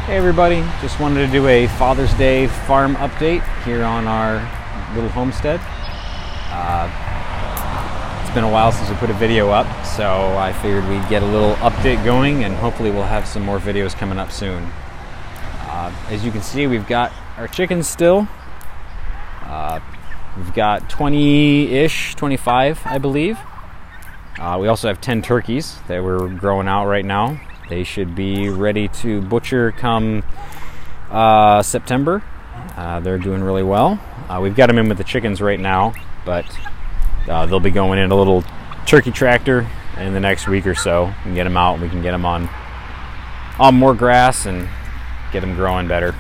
Hey everybody, just wanted to do a Father's Day farm update here on our little homestead. It's been a while since we put a video up, so I figured we'd get a little update going and hopefully we'll have some more videos coming up soon. As you can see, we've got our chickens still. We've got 20-ish, 25 I believe. We also have 10 turkeys that we're growing out right now. They should be ready to butcher come September. They're doing really well. We've got them in with the chickens right now, but they'll be going in a little turkey tractor in the next week or so and get them out, and we can get them on more grass and get them growing better.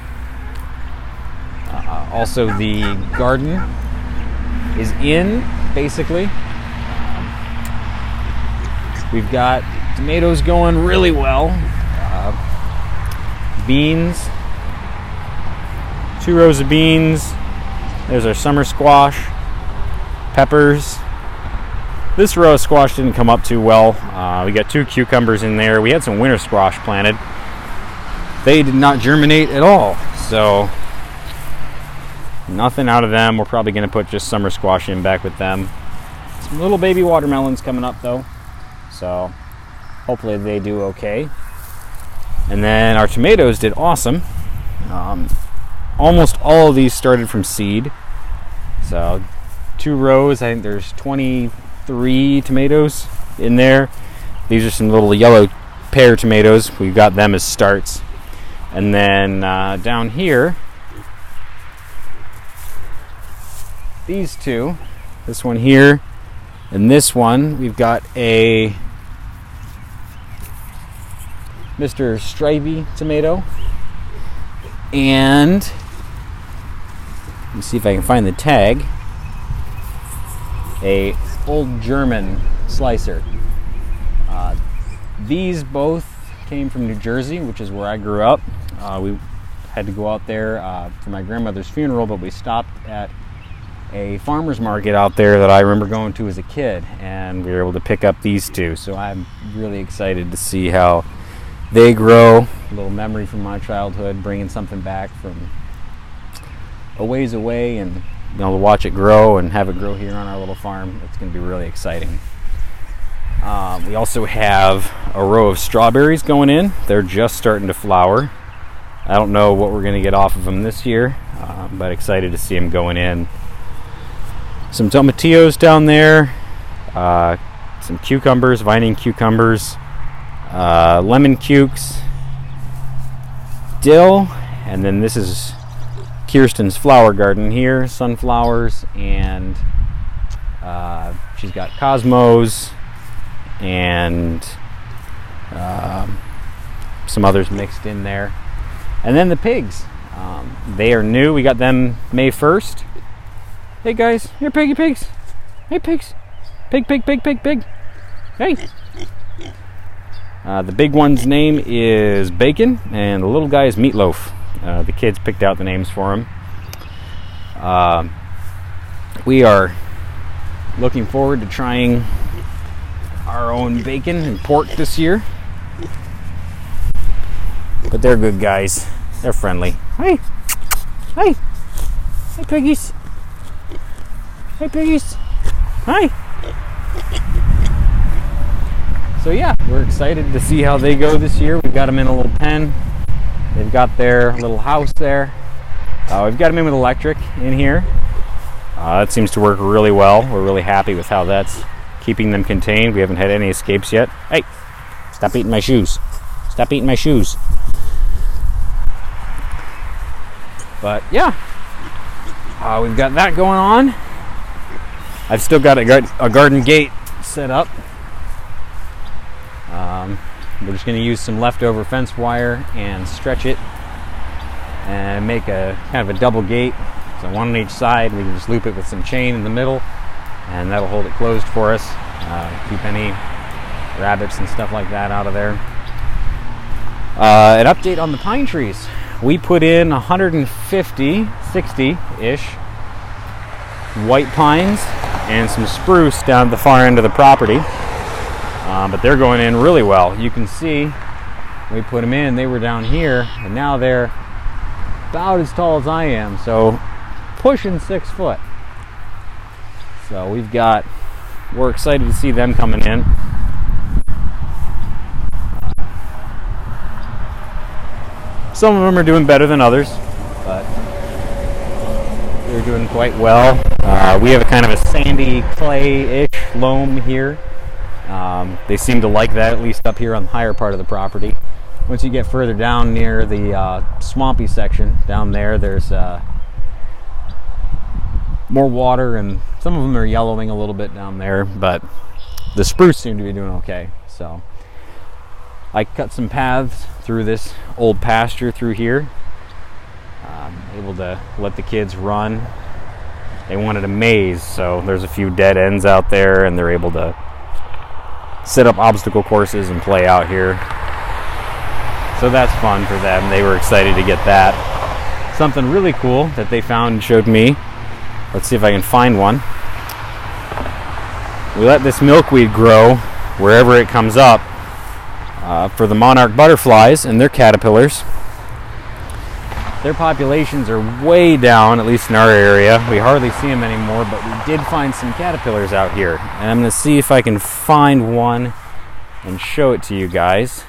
Also, the garden is in, basically. We've got tomatoes going really well. Beans, 2 rows of beans. There's our summer squash. Peppers. This row of squash didn't come up too well. We got 2 cucumbers in there. We had some winter squash planted. They did not germinate at all, so nothing out of them. We're probably going to put just summer squash in back with them. Some little baby watermelons coming up though, so hopefully they do okay. And then our tomatoes did awesome. Almost all of these started from seed. So 2 rows, I think there's 23 tomatoes in there. These are some little yellow pear tomatoes. We've got them as starts. And then down here, these 2, this one here and this one, we've got a Mr. Stripey tomato, and let me see if I can find the tag, a old German slicer. These both came from New Jersey, which is where I grew up. We had to go out there for my grandmother's funeral, but we stopped at a farmer's market out there that I remember going to as a kid, and we were able to pick up these 2. So I'm really excited to see how they grow. A little memory from my childhood, bringing something back from a ways away, and to watch it grow and have it grow here on our little farm. It's going to be really exciting. We also have a row of strawberries going in. They're just starting to flower. I don't know what we're going to get off of them this year, but excited to see them going in. Some tomatillos down there, some cucumbers, vining cucumbers, lemon cukes, dill, and then this is Kirsten's flower garden here, sunflowers, and she's got cosmos and some others mixed in there. And then the pigs, they are new. We got them May 1st. Hey guys, here piggy pigs. Hey pigs. Pig, pig, pig, pig, pig. Hey. The big one's name is Bacon, and the little guy is Meatloaf. The kids picked out the names for him. We are looking forward to trying our own bacon and pork this year. But they're good guys. They're friendly. Hey. Hey. Hey piggies. Hey piggies. Hi. So yeah, we're excited to see how they go this year. We've got them in a little pen. They've got their little house there. We've got them in with electric in here. That seems to work really well. We're really happy with how that's keeping them contained. We haven't had any escapes yet. Hey, stop eating my shoes. Stop eating my shoes. But yeah, we've got that going on. I've still got a garden gate set up. We're just going to use some leftover fence wire and stretch it and make a kind of a double gate. So one on each side. We can just loop it with some chain in the middle, and that'll hold it closed for us. Keep any rabbits and stuff like that out of there. An update on the pine trees. We put in 150, 60-ish white pines and some spruce down at the far end of the property. But they're going in really well. You can see We put them in, they were down here, and now they're about as tall as I am, so pushing 6 foot. So we're excited to see them coming in. Some of them are doing better than others, but they're doing quite well. We have a kind of a sandy clay-ish loam here. They seem to like that, at least up here on the higher part of the property. Once you get further down near the swampy section, down there, there's more water, and some of them are yellowing a little bit down there, but the spruce seem to be doing okay. So I cut some paths through this old pasture through here. Able to let the kids run. They wanted a maze, so there's a few dead ends out there, and they're able to set up obstacle courses and play out here. So that's fun for them. They were excited to get that. Something really cool that they found and showed me. Let's see if I can find one. We let this milkweed grow wherever it comes up for the monarch butterflies and their caterpillars. Their populations are way down, at least in our area. We hardly see them anymore, but we did find some caterpillars out here. And I'm going to see if I can find one and show it to you guys.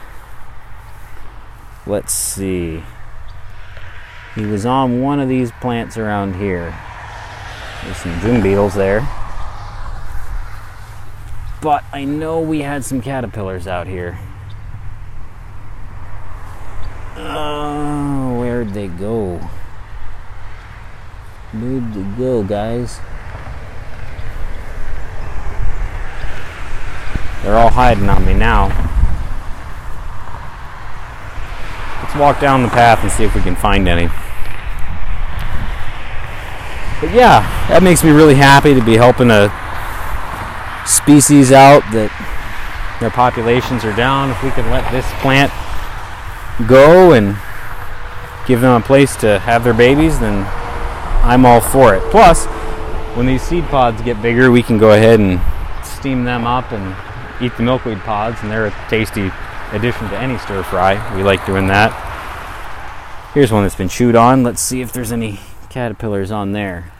Let's see. He was on one of these plants around here. There's some June beetles there. But I know we had some caterpillars out here. Oh, where'd they go? Where'd they go, guys? They're all hiding on me now. Let's walk down the path and see if we can find any. But yeah, that makes me really happy to be helping a species out that their populations are down. If we can let this plant go and give them a place to have their babies, then I'm all for it. Plus, when these seed pods get bigger, we can go ahead and steam them up and eat the milkweed pods, and they're a tasty addition to any stir fry. We like doing that. Here's one that's been chewed on. Let's see if there's any caterpillars on there.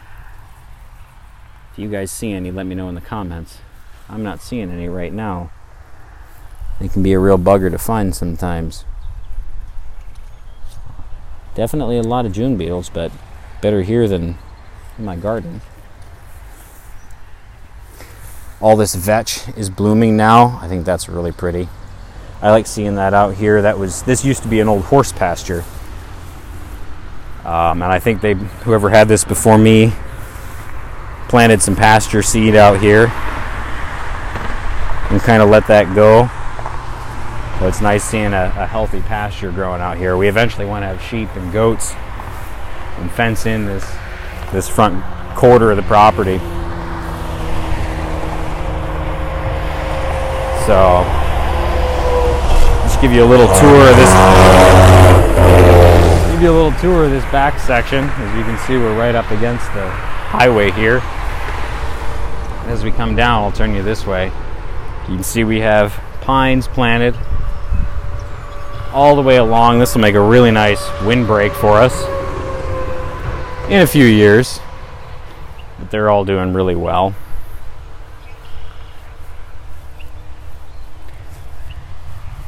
If you guys see any, let me know in the comments. I'm not seeing any right now. They can be a real bugger to find sometimes. Definitely a lot of June beetles, but better here than in my garden. All this vetch is blooming now. I think that's really pretty. I like seeing that out here. This used to be an old horse pasture. And I think whoever had this before me planted some pasture seed out here and kind of let that go. So it's nice seeing a healthy pasture growing out here. We eventually want to have sheep and goats and fence in this front quarter of the property. So just give you a little tour of this. Give you a little tour of this back section. As you can see, we're right up against the highway here. As we come down, I'll turn you this way. You can see we have pines planted all the way along. This will make a really nice windbreak for us in a few years. But they're all doing really well.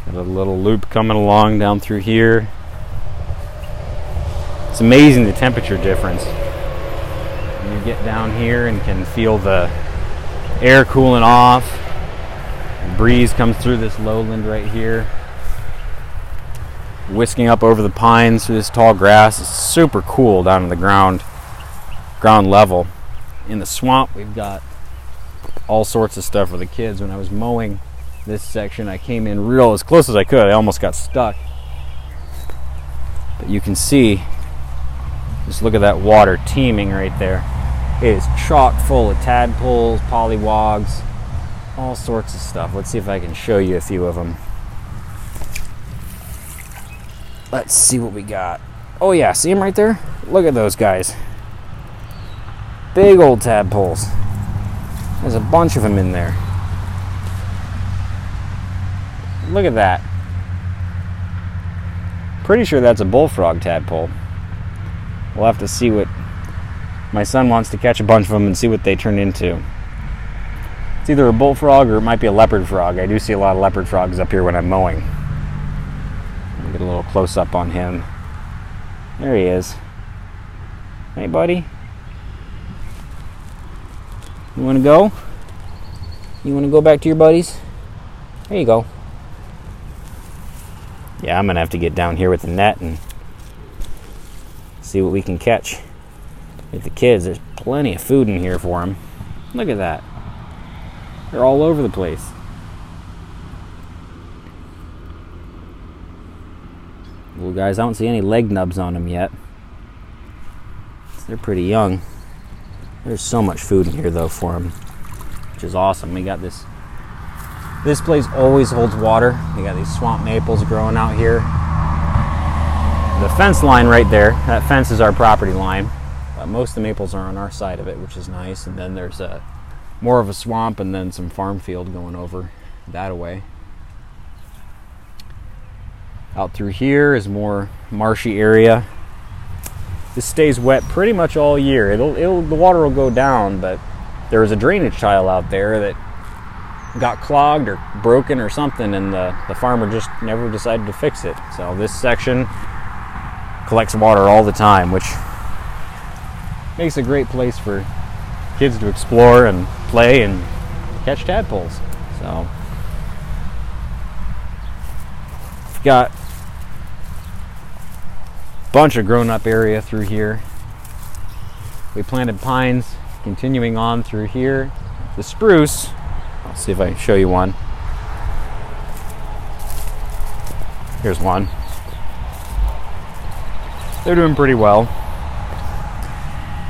Got a little loop coming along down through here. It's amazing the temperature difference. When you get down here and can feel the air cooling off. The breeze comes through this lowland right here, whisking up over the pines through this tall grass. It's super cool down in the ground level. In the swamp, we've got all sorts of stuff for the kids. When I was mowing this section, I came in real as close as I could. I almost got stuck. But you can see, just look at that water teeming right there. It is chock full of tadpoles, pollywogs, all sorts of stuff. Let's see if I can show you a few of them. Let's see what we got. Oh yeah, see them right there? Look at those guys. Big old tadpoles. There's a bunch of them in there. Look at that. Pretty sure that's a bullfrog tadpole. We'll have to see what... My son wants to catch a bunch of them and see what they turn into. It's either a bullfrog or it might be a leopard frog. I do see a lot of leopard frogs up here when I'm mowing. I'll get a little close up on him. There he is. Hey, buddy. You want to go? You want to go back to your buddies? There you go. Yeah, I'm going to have to get down here with the net and see what we can catch. With the kids, there's plenty of food in here for them. Look at that. They're all over the place. Well, guys, I don't see any leg nubs on them yet. They're pretty young. There's so much food in here, though, for them, which is awesome. We got this. This place always holds water. We got these swamp maples growing out here. The fence line right there, that fence is our property line. Most of the maples are on our side of it, which is nice. And then there's more of a swamp and then some farm field going over that away. Out through here is more marshy area. This stays wet pretty much all year. The water will go down, but there was a drainage tile out there that got clogged or broken or something, and the farmer just never decided to fix it. So this section collects water all the time, which makes a great place for kids to explore and play and catch tadpoles. So we've got a bunch of grown-up area through here. We planted pines continuing on through here. The spruce, I'll see if I can show you one. Here's one. They're doing pretty well.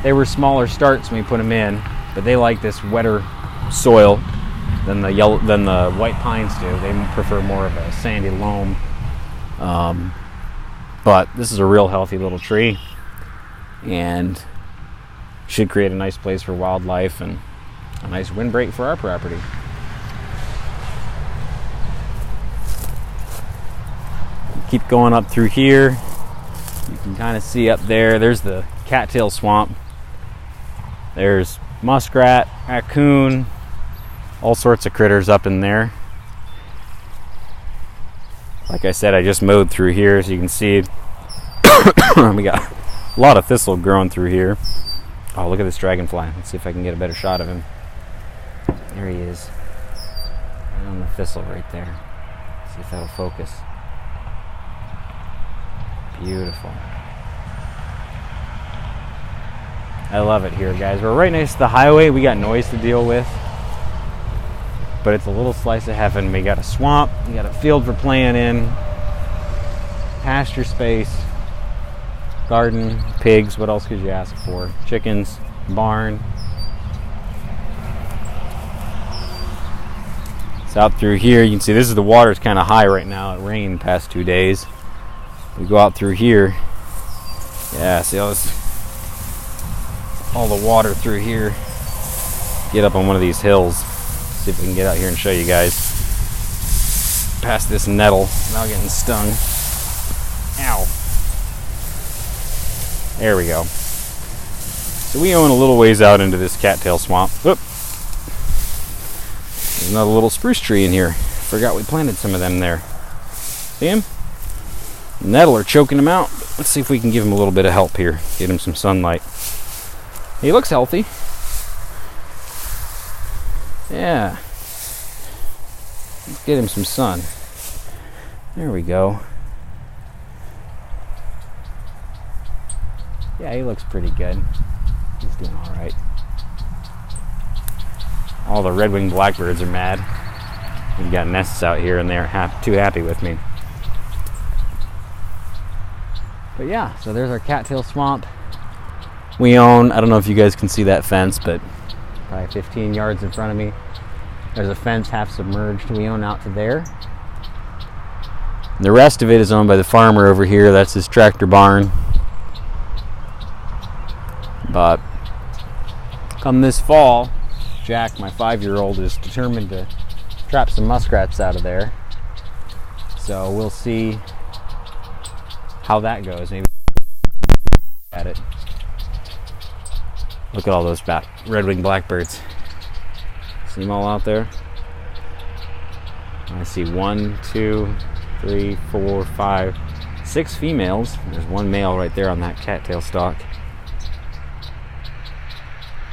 They were smaller starts when we put them in, but they like this wetter soil than the white pines do. They prefer more of a sandy loam. But this is a real healthy little tree and should create a nice place for wildlife and a nice windbreak for our property. Keep going up through here. You can kind of see up there, there's the cattail swamp. There's muskrat, raccoon, all sorts of critters up in there. Like I said, I just mowed through here, so you can see we got a lot of thistle growing through here. Oh, look at this dragonfly. Let's see if I can get a better shot of him. There he is. Right on the thistle right there. See if that'll focus. Beautiful. I love it here, guys. We're right next to the highway. We got noise to deal with, but it's a little slice of heaven. We got a swamp, we got a field for playing in, pasture space, garden, pigs. What else could you ask for? Chickens, barn. It's out through here. You can see this is the water's kind of high right now. It rained the past 2 days. We go out through here. Yeah, see all the water through here. Get up on one of these hills. See if we can get out here and show you guys. Past this nettle without getting stung. Ow. There we go. So we own a little ways out into this cattail swamp. Oop. There's another little spruce tree in here. Forgot we planted some of them there. See him? The nettle are choking him out. Let's see if we can give him a little bit of help here. Get him some sunlight. He looks healthy. Yeah. Let's get him some sun. There we go. Yeah, he looks pretty good. He's doing all right. All the red-winged blackbirds are mad. We've got nests out here and they're too happy with me. But yeah, so there's our cattail swamp. We own, I don't know if you guys can see that fence, but probably 15 yards in front of me. There's a fence half submerged we own out to there. And the rest of it is owned by the farmer over here. That's his tractor barn. But come this fall, Jack, my 5-year-old, is determined to trap some muskrats out of there. So we'll see how that goes. Maybe at it. Look at all those red-winged blackbirds. See them all out there? I see 1, 2, 3, 4, 5, 6 females. There's one male right there on that cattail stalk.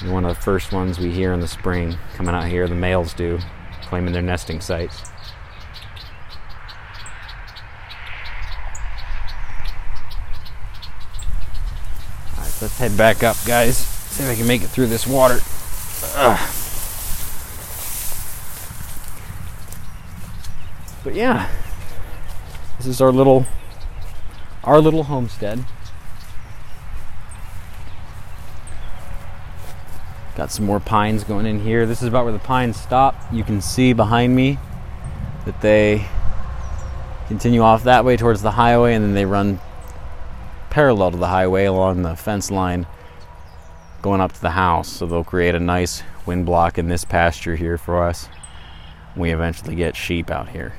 They're one of the first ones we hear in the spring coming out here. The males do, claiming their nesting sites. Alright, so let's head back up, guys. See if I can make it through this water. But yeah, this is our little homestead. Got some more pines going in here. This is about where the pines stop. You can see behind me that they continue off that way towards the highway, and then they run parallel to the highway along the fence line going up to the house. So they'll create a nice wind block in this pasture here for us when we eventually get sheep out here.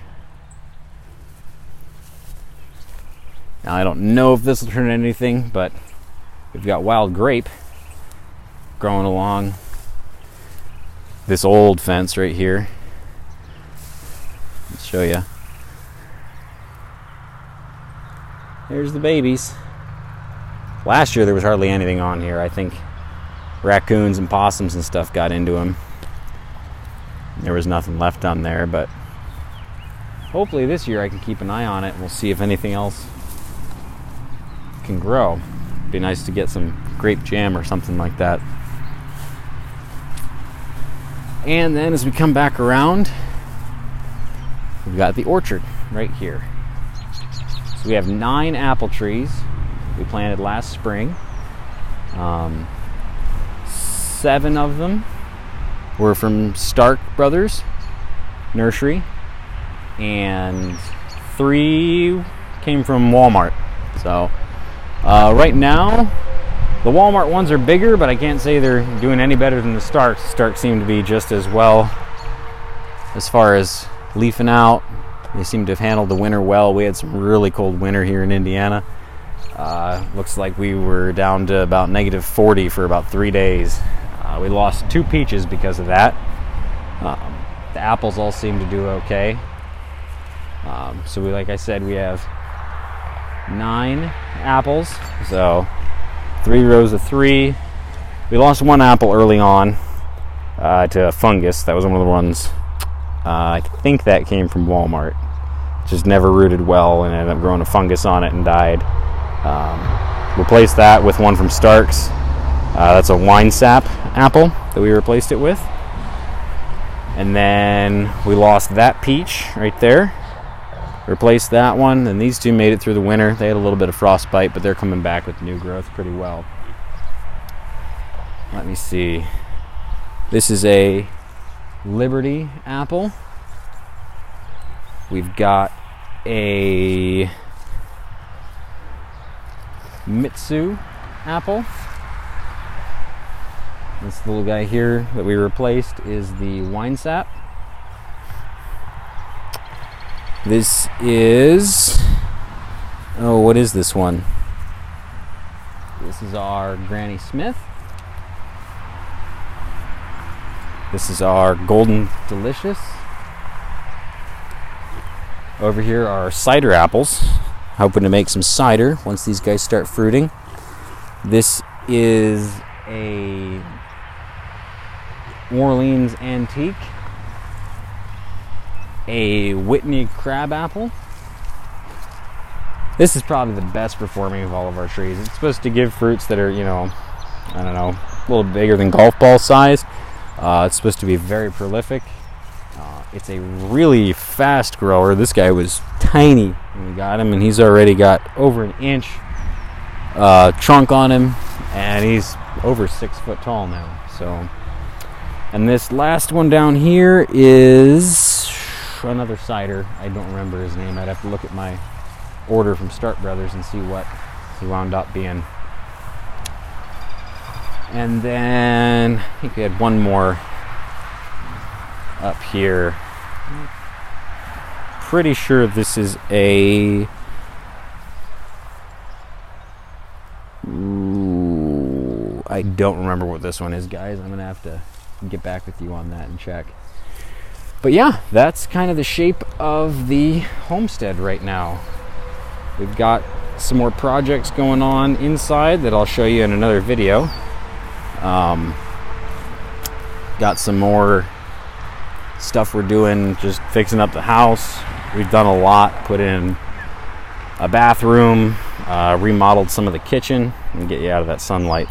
Now I don't know if this will turn into anything, but we've got wild grape growing along this old fence right here. Let's show you. There's the babies. Last year there was hardly anything on here. I think raccoons and possums and stuff got into them. There was nothing left on there, but hopefully this year I can keep an eye on it. We'll see if anything else can grow. It'd be nice to get some grape jam or something like that. And then as we come back around, we've got the orchard right here. So we have 9 apple trees we planted last spring. 7 of them were from Stark Brothers Nursery, and 3 came from Walmart. So right now, the Walmart ones are bigger, but I can't say they're doing any better than the Starks. The Starks seem to be just as well as far as leafing out. They seem to have handled the winter well. We had some really cold winter here in Indiana. Looks like we were down to about -40 for about 3 days. We lost 2 peaches because of that. The apples all seem to do okay. So like I said, we have 9 apples. So 3 rows of 3. We lost 1 apple early on to a fungus. That was one of the ones, I think that came from Walmart. Just never rooted well and ended up growing a fungus on it and died. Replaced that with one from Stark's. That's a wine sap apple that we replaced it with. And then we lost that peach right there. Replaced that one, and these 2 made it through the winter. They had a little bit of frostbite, but they're coming back with new growth pretty well. Let me see. This is a Liberty apple. We've got a Mitsu apple. This little guy here that we replaced is the wine sap. This is, oh, what is this one? This is our Granny Smith. This is our Golden Delicious. Over here are cider apples. Hoping to make some cider once these guys start fruiting. This is a Orleans Antique. A Whitney crab apple. This is probably the best performing of all of our trees. It's supposed to give fruits that are, you know, I don't know, a little bigger than golf ball size. It's supposed to be very prolific. It's a really fast grower. This guy was tiny when we got him, and he's already got over an inch trunk on him, and he's over 6 foot tall now. So, and this last one down here is another cider. I don't remember his name. I'd have to look at my order from Stark Brothers and see what he wound up being. And then I think we had one more up here. Pretty sure this is a I don't remember what this one is, guys. I'm gonna have to get back with you on that and check. But yeah, that's kind of the shape of the homestead right now. We've got some more projects going on inside that I'll show you in another video. Got some more stuff we're doing, just fixing up the house. We've done a lot, put in a bathroom, remodeled some of the kitchen, and get you out of that sunlight.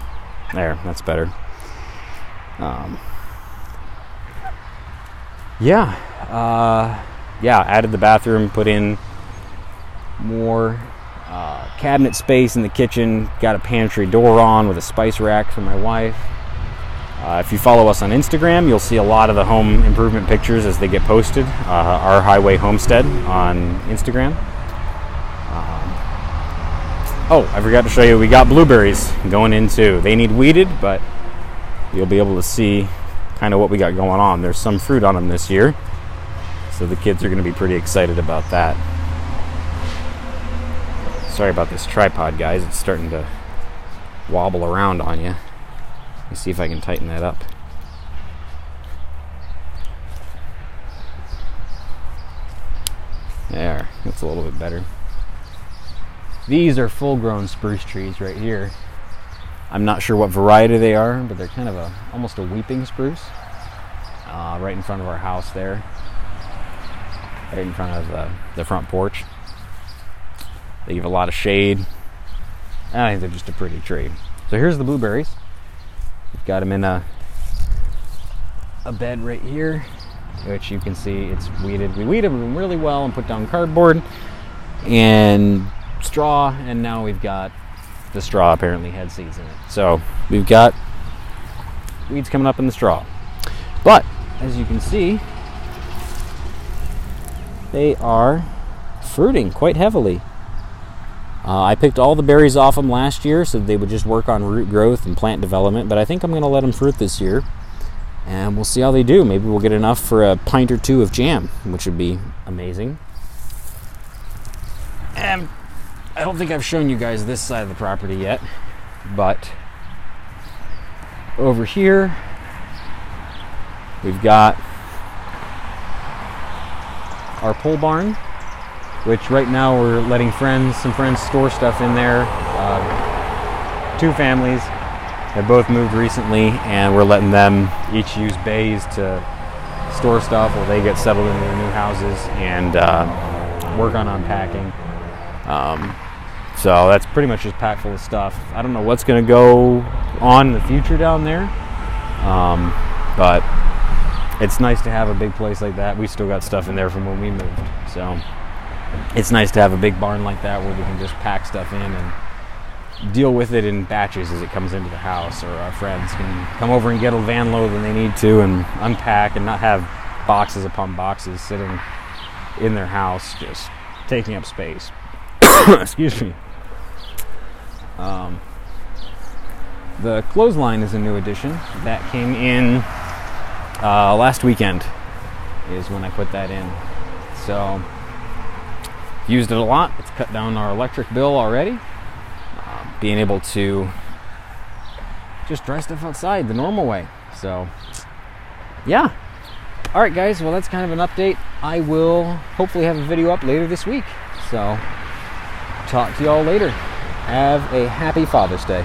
There, that's better. Added the bathroom, put in more cabinet space in the kitchen, got a pantry door on with a spice rack for my wife. If you follow us on Instagram, you'll see a lot of the home improvement pictures as they get posted. Our Highway Homestead on Instagram. I forgot to show you, we got blueberries going in too. They need weeded, but you'll be able to see kind of what we got going on. There's some fruit on them this year, so the kids are going to be pretty excited about that. Sorry about this tripod, guys. It's starting to wobble around on you. Let me see if I can tighten that up. There, that's a little bit better. These are full-grown spruce trees right here. I'm not sure what variety they are, but they're kind of almost a weeping spruce. Right in front of our house there. Right in front of the front porch. They give a lot of shade. I think they're just a pretty tree. So here's the blueberries. We've got them in a bed right here, which you can see it's weeded. We weeded them really well and put down cardboard and straw, and now we've got the straw apparently had seeds in it. So we've got weeds coming up in the straw. But as you can see, they are fruiting quite heavily. I picked all the berries off them last year so they would just work on root growth and plant development, but I think I'm going to let them fruit this year, and we'll see how they do. Maybe we'll get enough for a pint or two of jam, which would be amazing. And I don't think I've shown you guys this side of the property yet, but over here we've got our pole barn, which right now we're letting some friends store stuff in there. Two families have both moved recently, and we're letting them each use bays to store stuff while they get settled into their new houses and work on unpacking. So that's pretty much just packed full of stuff. I don't know what's going to go on in the future down there, but it's nice to have a big place like that. We still got stuff in there from when we moved, so it's nice to have a big barn like that where we can just pack stuff in and deal with it in batches as it comes into the house, or our friends can come over and get a van load when they need to and unpack and not have boxes upon boxes sitting in their house just taking up space. Excuse me. The clothesline is a new addition that came in last weekend is when I put that in. So used it a lot. It's cut down our electric bill already. Being able to just dry stuff outside the normal way. So yeah. Alright guys, well that's kind of an update. I will hopefully have a video up later this week. So talk to y'all later. Have a happy Father's Day.